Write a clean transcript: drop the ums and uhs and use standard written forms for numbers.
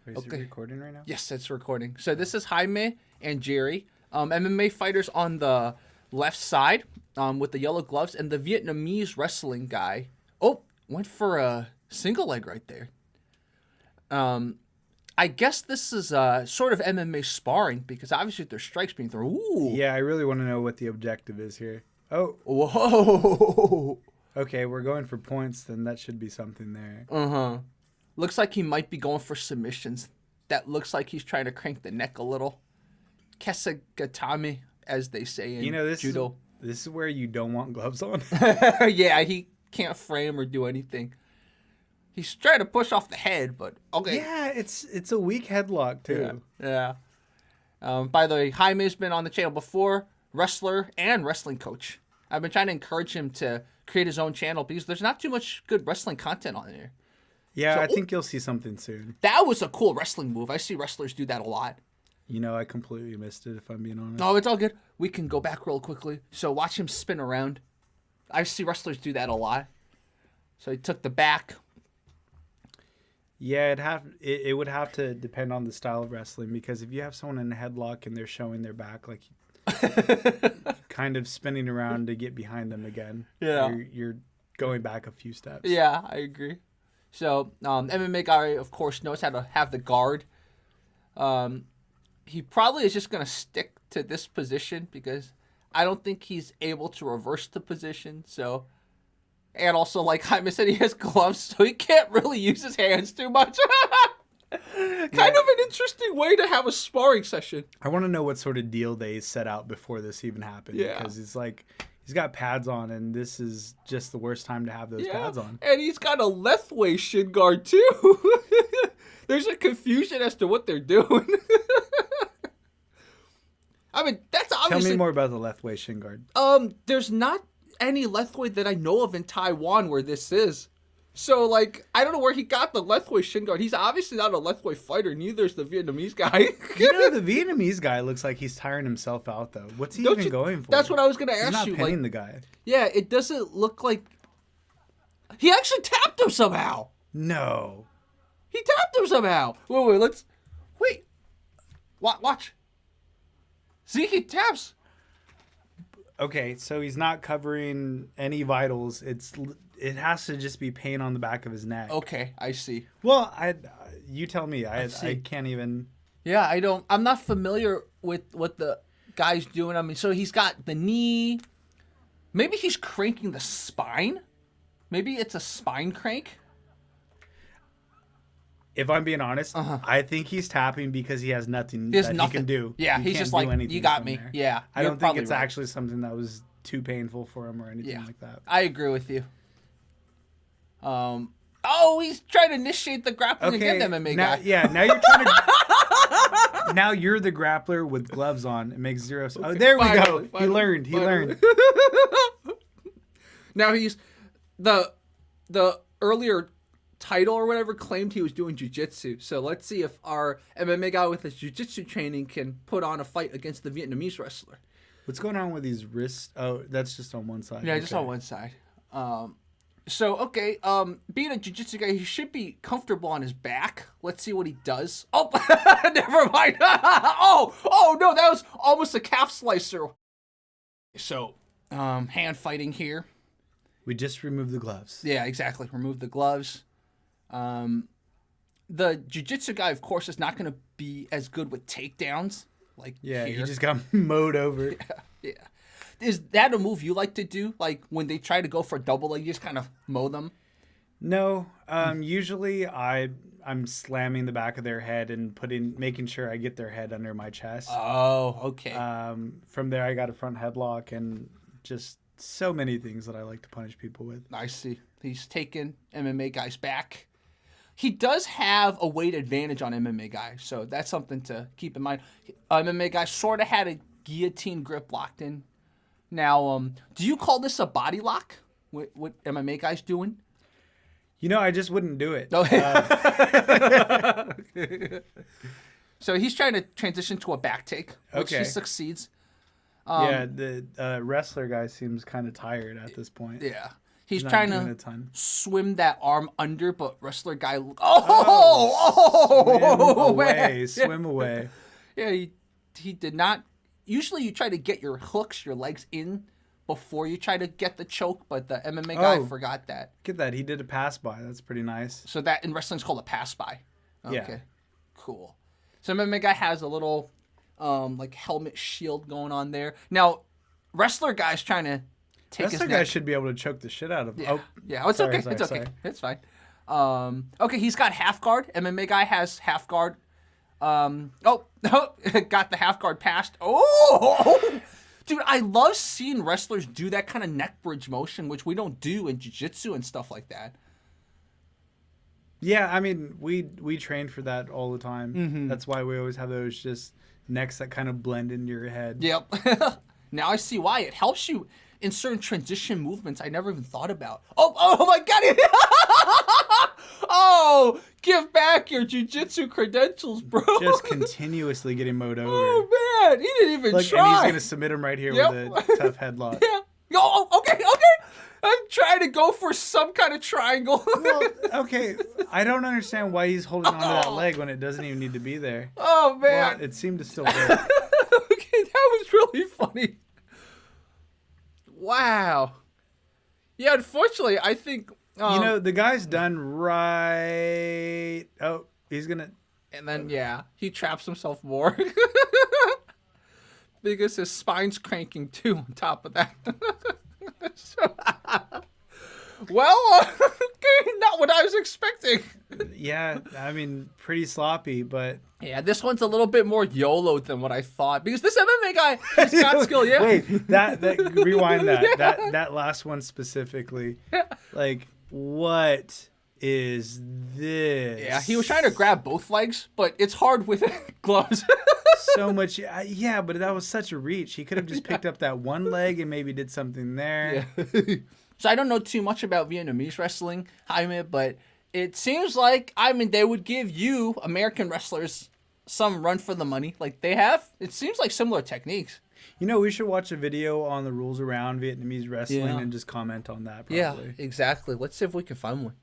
Is it recording right now? Yes, it's recording. So this is Jaime and Jerry, MMA fighters on the left side with the yellow gloves, and the Vietnamese wrestling guy. Oh, went for a single leg right there. I guess this is sort of MMA sparring because obviously there's strikes being thrown. Ooh. Yeah, I really want to know what the objective is here. Oh. Whoa. Okay, we're going for points, then that should be something there. Uh-huh. Looks like he might be going for submissions. That looks like he's trying to crank the neck a little. Kesagatame, as they say in judo. This is where you don't want gloves on. Yeah, he can't frame or do anything. He's trying to push off the head, but okay. Yeah, it's a weak headlock, too. Yeah. By the way, Jaime's been on the channel before, wrestler and wrestling coach. I've been trying to encourage him to create his own channel because there's not too much good wrestling content on there. Yeah, so, I think you'll see something soon. That was a cool wrestling move. I see wrestlers do that a lot. I completely missed it, if I'm being honest. No, it's all good. We can go back real quickly. So watch him spin around. I see wrestlers do that a lot. So he took the back. Yeah, it would have to depend on the style of wrestling, because if you have someone in a headlock and they're showing their back, like kind of spinning around to get behind them again, you're going back a few steps. Yeah, I agree. So MMA guy, of course, knows how to have the guard. He probably is just going to stick to this position because I don't think he's able to reverse the position. So, and also, like Jaime said, he has gloves, so he can't really use his hands too much. Kind of an interesting way to have a sparring session. I want to know what sort of deal they set out before this even happened. Yeah. Because it's like he's got pads on, and this is just the worst time to have those pads on. And he's got a Lethway shin guard, too. There's a confusion as to what they're doing. I mean, that's obviously... Tell me more about the Lethway shin guard. There's not any Lethway that I know of in Taiwan where this is. So, like, I don't know where he got the Lethway shin guard. He's obviously not a Lethway fighter. Neither is the Vietnamese guy. The Vietnamese guy looks like he's tiring himself out, though. What's he even going for? That's what I was going to ask he's you. Not pinning the guy. Yeah, it doesn't look like... He actually tapped him somehow. No. He tapped him somehow. Wait, let's... Wait. Watch. See, he taps. Okay, so he's not covering any vitals. It has to just be pain on the back of his neck. Okay, I see. Well, you tell me. I can't even... Yeah, I'm not familiar with what the guy's doing. I mean, so he's got the knee. Maybe he's cranking the spine. Maybe it's a spine crank. If I'm being honest, I think he's tapping because he has nothing he can do. Yeah, he's just like, you got me. There. Yeah. I don't think it's actually something that was too painful for him or anything like that. I agree with you. Oh, he's trying to initiate the grappling again, MMA guy. Yeah, now you're trying to... Now you're the grappler with gloves on. It makes zero sense. Okay, there we go. He learned. Now he's... The earlier... title or whatever claimed he was doing jiu-jitsu. So let's see if our MMA guy with his jiu-jitsu training can put on a fight against the Vietnamese wrestler. What's going on with these wrists? Oh, that's just on one side. Yeah, just on one side. Being a jiu-jitsu guy, he should be comfortable on his back. Let's see what he does. Oh, never mind. Oh no, that was almost a calf slicer. So, hand fighting here. We just removed the gloves. Yeah, exactly. Remove the gloves. The jiu-jitsu guy, of course, is not going to be as good with takedowns. Here. He just got mowed over. Yeah. Is that a move you like to do? Like when they try to go for double leg, you just kind of mow them? No. Usually I'm slamming the back of their head and making sure I get their head under my chest. Oh, okay. From there, I got a front headlock and just so many things that I like to punish people with. I see. He's taken MMA guys back. He does have a weight advantage on MMA guys, so that's something to keep in mind. MMA guy sort of had a guillotine grip locked in. Now, do you call this a body lock? What MMA guys doing? I just wouldn't do it. So he's trying to transition to a back take, which he succeeds. The wrestler guy seems kind of tired at this point. Yeah. He's not trying doing to a ton. swim that arm under, but wrestler guy. Swim Man. Swim away. Yeah, he did not. Usually, you try to get your legs in before you try to get the choke, but the MMA guy forgot that. Get that. He did a pass by. That's pretty nice. So that in wrestling is called a pass by. Okay. Yeah. Cool. So MMA guy has a little like helmet shield going on there. Now, wrestler guy's trying to take his neck. Wrestler guy should be able to choke the shit out of him. Yeah. Yeah. It's okay. It's okay. It's fine. Okay, he's got half guard. MMA guy has half guard. Got the half guard passed. Oh, dude, I love seeing wrestlers do that kind of neck bridge motion, which we don't do in jiu-jitsu and stuff like that. Yeah, I mean, we train for that all the time. Mm-hmm. That's why we always have those just necks that kind of blend into your head. Yep. Now I see why. It helps you in certain transition movements I never even thought about. Oh my God. Oh, give back your jiu-jitsu credentials, bro. Just continuously getting mowed over. Oh, man. He didn't even try. And he's going to submit him right here with a tough headlock. Yeah. Oh, okay. I'm trying to go for some kind of triangle. Well, okay. I don't understand why he's holding onto that leg when it doesn't even need to be there. Oh, man. Well, it seemed to still work. Okay, that was really funny. Wow. Yeah, unfortunately, I think... the guy's done right. Oh, he's going to... And then, he traps himself more. Because his spine's cranking, too, on top of that. Not what I was expecting. Yeah, I mean, pretty sloppy, but... Yeah, this one's a little bit more YOLO than what I thought. Because this MMA guy has got skill, yeah. Wait, that rewind that. Yeah. That last one specifically. Like, what is this? Yeah, he was trying to grab both legs, but it's hard with gloves. So much. Yeah, but that was such a reach. He could have just picked up that one leg and maybe did something there. Yeah. So I don't know too much about Vietnamese wrestling, Jaime, but it seems like, they would give you, American wrestlers, some run for the money. Like they have. It seems like similar techniques. We should watch a video on the rules around Vietnamese wrestling and just comment on that, probably. Yeah, exactly. Let's see if we can find one.